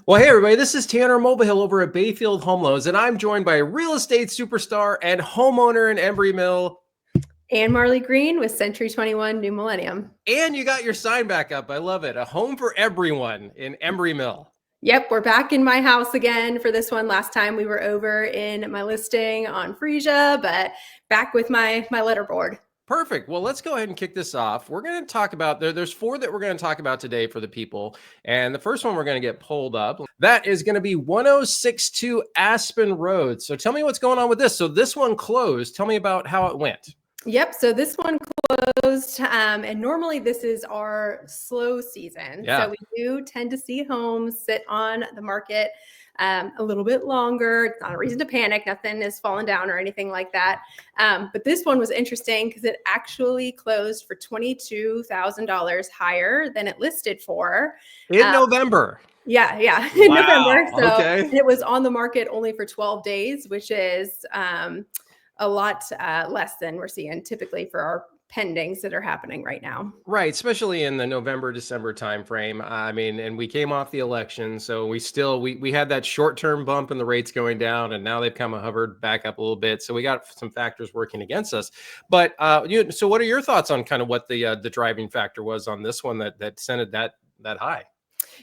Well, hey, everybody, this is Tanner Mulvihill over at Bayfield Home Loans, and I'm joined by real estate superstar and homeowner in Embrey Mill. And Marley Green with Century 21 New Millennium. And you got your sign back up. I love it. A home for everyone in Embrey Mill. Yep, we're back in my house again for this one. Last time we were over in my listing on Frisia, but back with my letterboard. Perfect. Well, let's go ahead and kick this off. We're going to talk about, there's four that we're going to talk about today for the people. And the first one we're going to get pulled up. That is going to be 1062 Aspen Road. So tell me what's going on with this. So this one closed. Tell me about how it went. Yep, so this one closed, and normally this is our slow season. Yeah. So we do tend to see homes sit on the market a little bit longer. It's not a reason to panic. Nothing is falling down or anything like that. But this one was interesting because it actually closed for $22,000 higher than it listed for. In November. Yeah, in Wow. November. So okay. It was on the market only for 12 days, which is a lot less than we're seeing typically for our pendings that are happening right now. Right, especially in the November, December timeframe. I mean, and we came off the election, so we had that short-term bump in the rates going down, and now they've kind of hovered back up a little bit. So we got some factors working against us. But so what are your thoughts on kind of what the driving factor was on this one that sent it that high?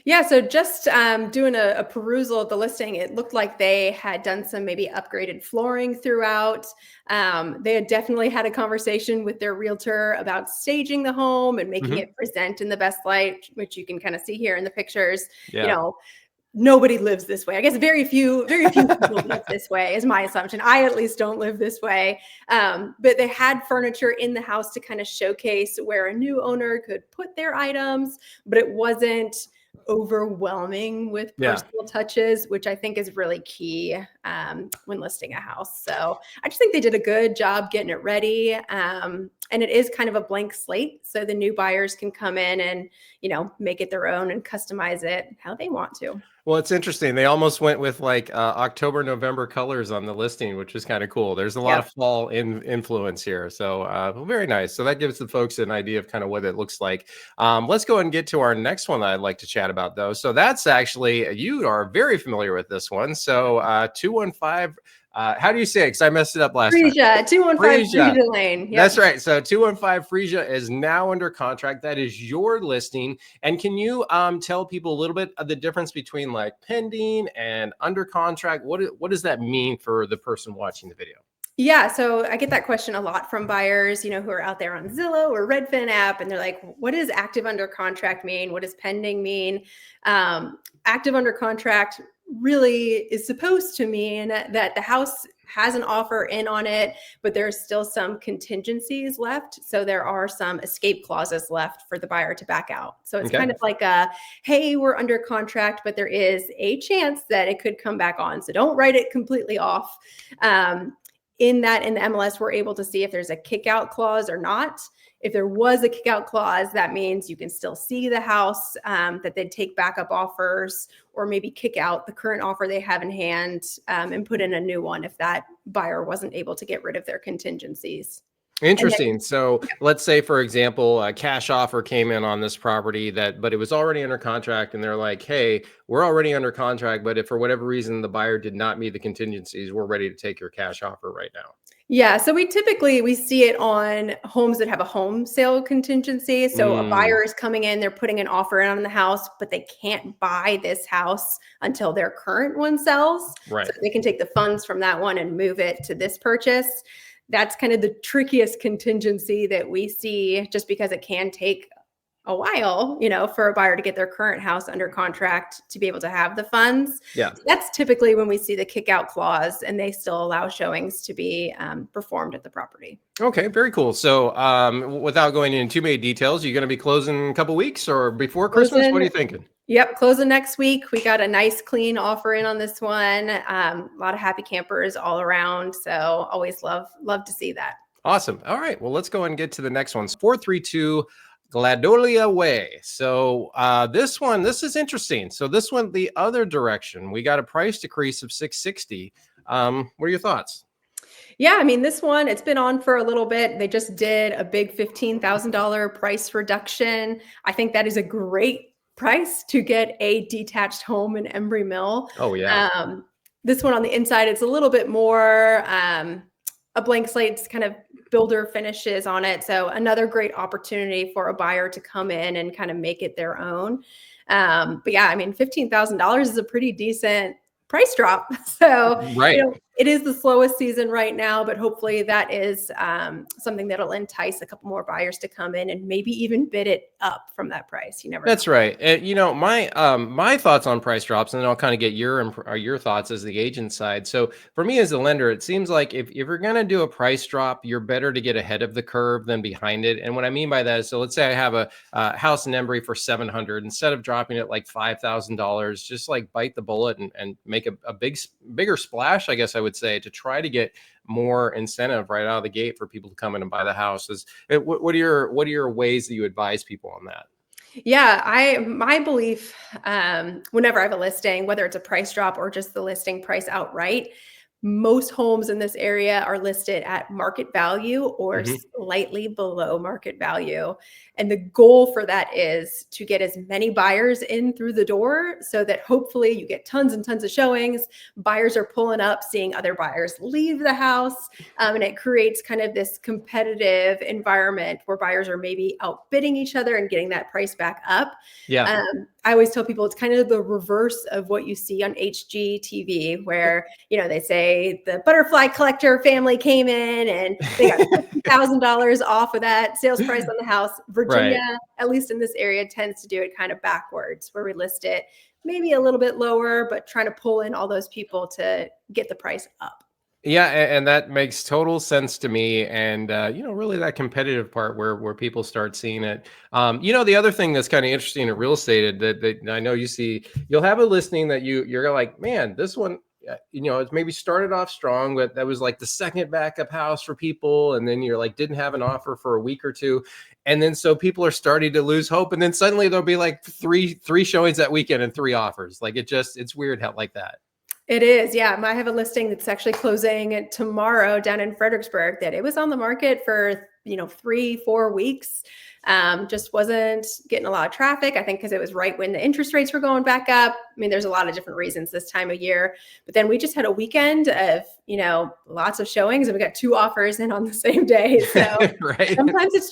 Yeah, so just doing a perusal of the listing, it looked like they had done some maybe upgraded flooring throughout. They had definitely had a conversation with their realtor about staging the home and making it present in the best light, which you can kind of see here in the pictures. Yeah. You know, nobody lives this way. I guess very few people live this way is my assumption. I at least don't live this way. But they had furniture in the house to kind of showcase where a new owner could put their items, but it wasn't overwhelming with personal touches, which I think is really key when listing a house. So I just think they did a good job getting it ready. And it is kind of a blank slate. So the new buyers can come in and, make it their own and customize it how they want to. Well, it's interesting. They almost went with like October, November colors on the listing, which is kind of cool. There's a lot of fall influence here. So very nice. So that gives the folks an idea of kind of what it looks like. Let's go ahead and get to our next one that I'd like to chat about, though. So that's actually, you are very familiar with this one. So 215. How do you say it? Because I messed it up last time. 215 Frisia Lane. Yep. That's right. So 215 Frisia is now under contract. That is your listing. And can you tell people a little bit of the difference between like pending and under contract? What does that mean for the person watching the video? Yeah, so I get that question a lot from buyers, who are out there on Zillow or Redfin app, and they're like, what does active under contract mean? What does pending mean? Active under contract really is supposed to mean that the house has an offer in on it, but there's still some contingencies left. So there are some escape clauses left for the buyer to back out. So it's kind of like hey, we're under contract, but there is a chance that it could come back on. So don't write it completely off. In the MLS, we're able to see if there's a kick out clause or not. If there was a kick out clause, that means you can still see the house, that they'd take backup offers or maybe kick out the current offer they have in hand and put in a new one if that buyer wasn't able to get rid of their contingencies. Interesting. So let's say, for example, a cash offer came in on this property but it was already under contract, and they're like, hey, we're already under contract, but if for whatever reason the buyer did not meet the contingencies, we're ready to take your cash offer right now. Yeah, so we see it on homes that have a home sale contingency. So a buyer is coming in, they're putting an offer in on the house, but they can't buy this house until their current one sells. Right. So they can take the funds from that one and move it to this purchase. That's kind of the trickiest contingency that we see, just because it can take a while, for a buyer to get their current house under contract to be able to have the funds. Yeah. So that's typically when we see the kick out clause, and they still allow showings to be performed at the property. Okay, very cool. So without going into too many details, you're going to be closing in a couple weeks or before Christmas? What are you thinking? Yep, closing next week. We got a nice clean offer in on this one. A lot of happy campers all around. So always love to see that. Awesome. All right. Well, let's go ahead and get to the next one. 432 Gladolia Way. So this is interesting. So this went the other direction. We got a price decrease of $660. What are your thoughts? Yeah, I mean, this one, it's been on for a little bit. They just did a big $15,000 price reduction. I think that is a great price to get a detached home in Embrey Mill. Oh yeah. Um, this one on the inside, it's a little bit more a blank slate. It's kind of builder finishes on it. So another great opportunity for a buyer to come in and kind of make it their own. But yeah, I mean, $15,000 is a pretty decent price drop. So, Right. it is the slowest season right now, but hopefully that is something that'll entice a couple more buyers to come in and maybe even bid it up from that price. You never know. That's right. And my thoughts on price drops, and then I'll kind of get your thoughts as the agent side. So for me as a lender, it seems like if you're going to do a price drop, you're better to get ahead of the curve than behind it. And what I mean by that is, so let's say I have a house in Embry for 700, instead of dropping it like $5,000, just like bite the bullet and make a bigger splash, I guess I would say, to try to get more incentive right out of the gate for people to come in and buy the house. What are your ways that you advise people on that? Yeah, my belief, whenever I have a listing, whether it's a price drop or just the listing price outright, most homes in this area are listed at market value or Hmm. slightly below market value. And the goal for that is to get as many buyers in through the door so that hopefully you get tons and tons of showings. Buyers are pulling up, seeing other buyers leave the house. And it creates kind of this competitive environment where buyers are maybe outbidding each other and getting that price back up. Yeah. I always tell people it's kind of the reverse of what you see on HGTV, where they say the butterfly collector family came in and they got $50,000 off of that sales price on the house. Virginia, Right. at least in this area, tends to do it kind of backwards, where we list it maybe a little bit lower, but trying to pull in all those people to get the price up. Yeah, and that makes total sense to me. And really that competitive part where people start seeing it. The other thing that's kind of interesting in real estate that I know you see, you'll have a listing that you're like, man, this one, it's maybe started off strong, but that was like the second backup house for people, and then you're like didn't have an offer for a week or two, and then so people are starting to lose hope, and then suddenly there'll be like three showings that weekend and three offers. Like it's weird how like that. It is, yeah. I have a listing that's actually closing tomorrow down in Fredericksburg that it was on the market for 3-4 weeks. Just wasn't getting a lot of traffic. I think because it was right when the interest rates were going back up. I mean, there's a lot of different reasons this time of year. But then we just had a weekend of lots of showings, and we got 2 offers in on the same day. So Right. sometimes it's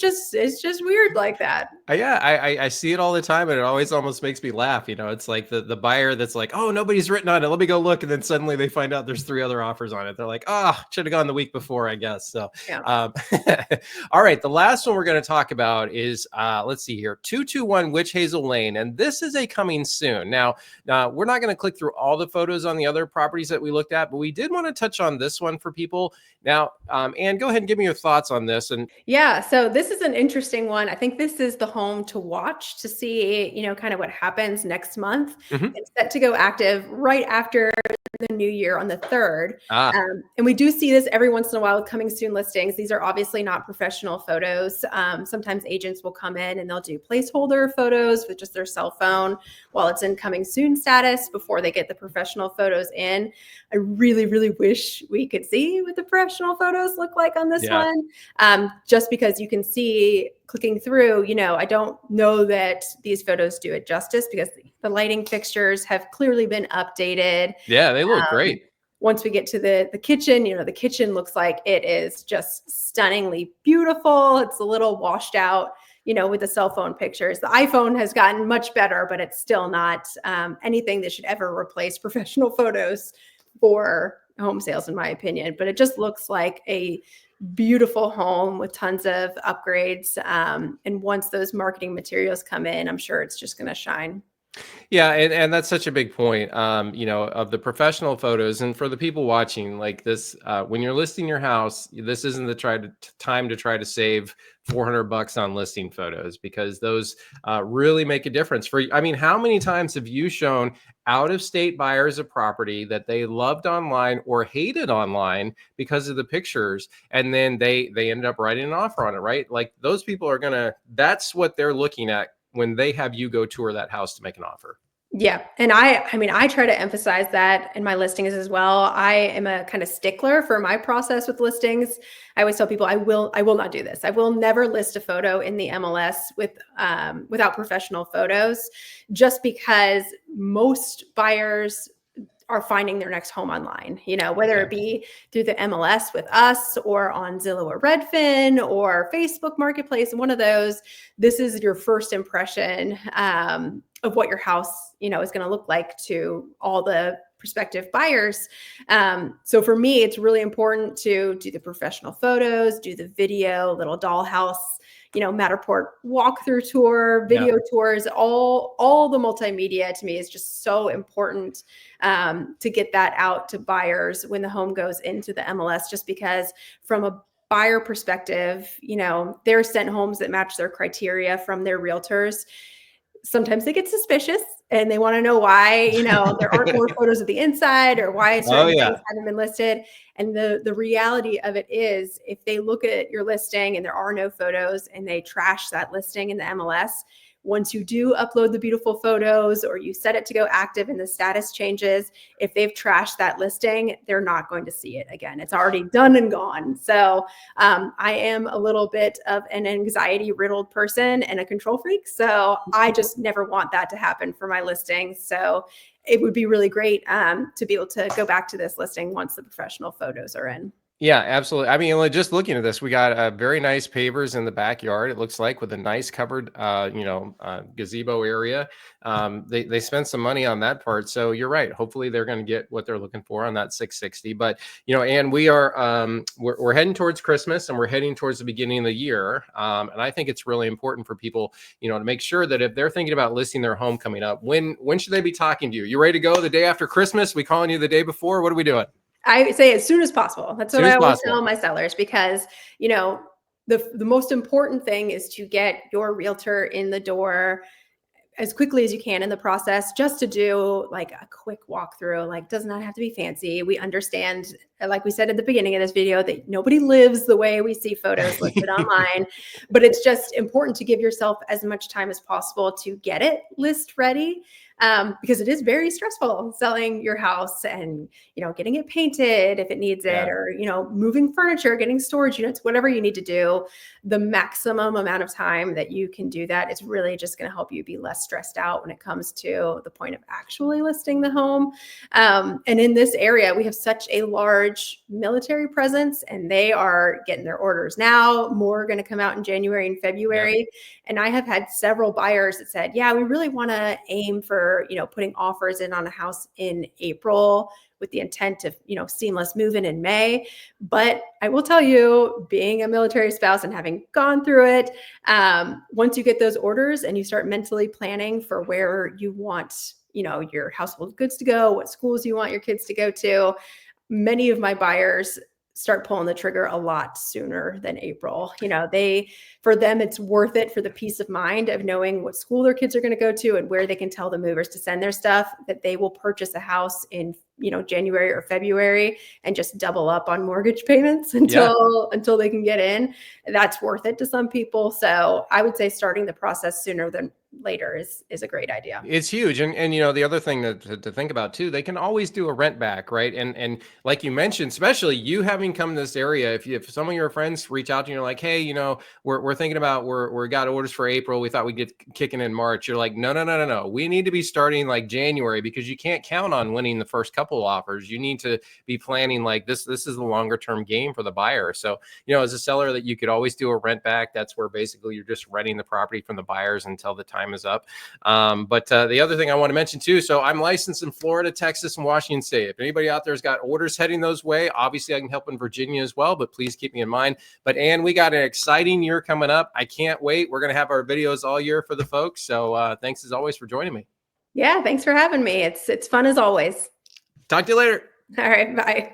just weird like that. Yeah, I see it all the time, and it always almost makes me laugh. It's like the buyer that's like, oh, nobody's written on it. Let me go look, and then suddenly they find out there's 3 other offers on it. They're like, should have gone the week before, I guess. So, Yeah. all right, the last one we're going to talk about is let's see here, 221 Witch Hazel Lane, and this is a coming soon. Now, we're not going to click through all the photos on the other properties that we looked at, but we did want to touch on this one for people. Now, Anne, go ahead and give me your thoughts on this. And Yeah, so this is an interesting one. I think this is the home to watch to see, kind of what happens next month. Mhm. It's set to go active right after the new year on the 3rd. ah, And we do see this every once in a while with coming soon listings. These are obviously not professional photos. Sometimes agents will come in and they'll do placeholder photos with just their cell phone while it's in coming soon status before they get the professional photos in. I really, really wish we could see what the professional photos look like on this yeah. one. Just because you can see clicking through, I don't know that these photos do it justice because the lighting fixtures have clearly been updated. Yeah, they look Um, great. Once we get to the kitchen, the kitchen looks like it is just stunningly beautiful. It's a little washed out, with the cell phone pictures. The iPhone has gotten much better, but it's still not anything that should ever replace professional photos for home sales, in my opinion. But it just looks like a beautiful home with tons of upgrades. And once those marketing materials come in, I'm sure it's just going to shine. Yeah, and that's such a big point, of the professional photos. And for the people watching, like this, when you're listing your house, this isn't the time to try to save $400 on listing photos, because those really make a difference. I mean, how many times have you shown out of state buyers a property that they loved online or hated online because of the pictures, and then they ended up writing an offer on it, right? Like those people that's what they're looking at when they have you go tour that house to make an offer. Yeah. And I mean, I try to emphasize that in my listings as well. I am a kind of stickler for my process with listings. I always tell people I will not do this. I will never list a photo in the MLS without professional photos, just because most buyers are finding their next home online, whether Yeah. it be through the MLS with us or on Zillow or Redfin or Facebook Marketplace, one of those. This is your first impression of what your house, is going to look like to all the prospective buyers. So for me, it's really important to do the professional photos, do the video, little dollhouse, Matterport walkthrough tour, Yeah. video tours, all the multimedia to me is just so important to get that out to buyers when the home goes into the MLS, just because from a buyer perspective, they're sent homes that match their criteria from their realtors. Sometimes they get suspicious and they want to know why, there aren't more photos of the inside or why Oh certain things yeah. haven't been listed. And the reality of it is, if they look at your listing and there are no photos and they trash that listing in the MLS, once you do upload the beautiful photos or you set it to go active and the status changes, if they've trashed that listing, they're not going to see it again. It's already done and gone. So I am a little bit of an anxiety riddled person and a control freak. So I just never want that to happen for my listings. So it would be really great to be able to go back to this listing once the professional photos are in. Yeah, absolutely. I mean, just looking at this, we got very nice pavers in the backyard. It looks like, with a nice covered, gazebo area. They spent some money on that part, so you're right. Hopefully, they're going to get what they're looking for on that 660. But and we are we're heading towards Christmas, and we're heading towards the beginning of the year. And I think it's really important for people, to make sure that if they're thinking about listing their home coming up, when should they be talking to you? You ready to go the day after Christmas? We calling you the day before? What are we doing? I say as soon as possible. That's As what soon I as always tell possible. my sellers, because, the most important thing is to get your realtor in the door as quickly as you can in the process, just to do like a quick walkthrough. Like, does not have to be fancy. We understand, like we said at the beginning of this video, that nobody lives the way we see photos listed online, but it's just important to give yourself as much time as possible to get it list ready. Because it is very stressful selling your house and, getting it painted if it needs it, Yeah. or, moving furniture, getting storage units, whatever you need to do. The maximum amount of time that you can do that is really just going to help you be less stressed out when it comes to the point of actually listing the home. And in this area, we have such a large military presence, and they are getting their orders now. More are going to come out in January and Yeah. February. And I have had several buyers that said, yeah, we really want to aim for, putting offers in on a house in April with the intent of, seamless move-in in May. But I will tell you, being a military spouse and having gone through it, once you get those orders and you start mentally planning for where you want, your household goods to go, what schools you want your kids to go to, many of my buyers start pulling the trigger a lot sooner than April. For them, it's worth it for the peace of mind of knowing what school their kids are going to go to and where they can tell the movers to send their stuff, that they will purchase a house in, January or February and just double up on mortgage payments Yeah. until they can get in. That's worth it to some people. So I would say starting the process sooner than later is a great idea. It's huge. And the other thing to think about too, they can always do a rent back, right? And like you mentioned, especially you having come to this area, if some of your friends reach out to you and you're like, hey, we're thinking about, we're got orders for April, we thought we'd get kicking in March. You're like, no. We need to be starting like January, because you can't count on winning the first couple of offers. You need to be planning like this. This is a longer term game for the buyer. So, as a seller, that you could always do a rent back. That's where basically you're just renting the property from the buyers until the time is up. But the other thing I want to mention too, so I'm licensed in Florida, Texas, and Washington State. If anybody out there has got orders heading those way, obviously I can help in Virginia as well, but please keep me in mind. But Ann, we got an exciting year coming up. I can't wait. We're going to have our videos all year for the folks. So thanks as always for joining me. Yeah, thanks for having me. It's fun as always. Talk to you later. All right, bye.